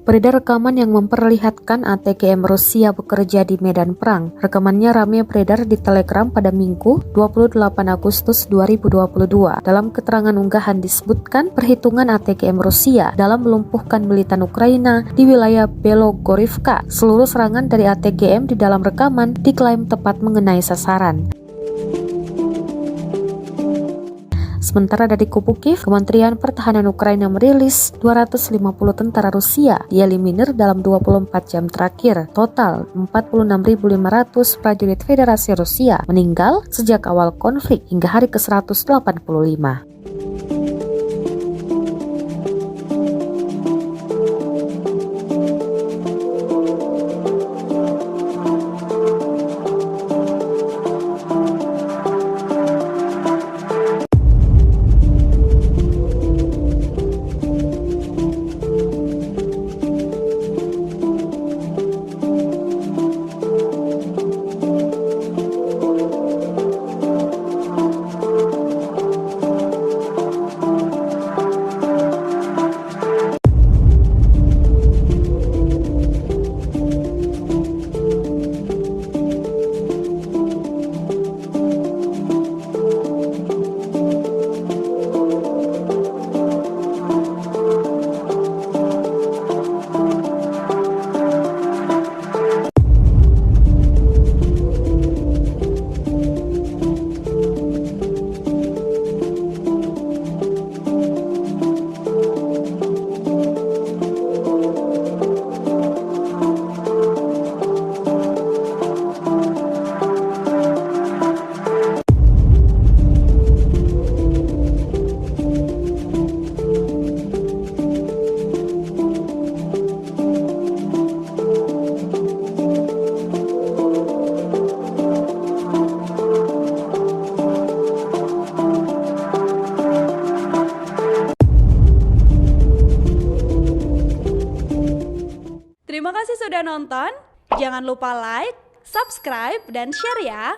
Beredar rekaman yang memperlihatkan ATGM Rusia bekerja di medan perang. Rekamannya ramai beredar di Telegram pada Minggu 28 Agustus 2022. Dalam keterangan unggahan disebutkan perhitungan ATGM Rusia dalam melumpuhkan militan Ukraina di wilayah Belogorivka. Seluruh serangan dari ATGM di dalam rekaman diklaim tepat mengenai sasaran. Sementara dari kubu Kiev, Kementerian Pertahanan Ukraina merilis 250 tentara Rusia dieliminir dalam 24 jam terakhir. Total 46.500 prajurit Federasi Rusia meninggal sejak awal konflik hingga hari ke-185. Terima kasih sudah nonton. Jangan lupa like, subscribe, dan share ya.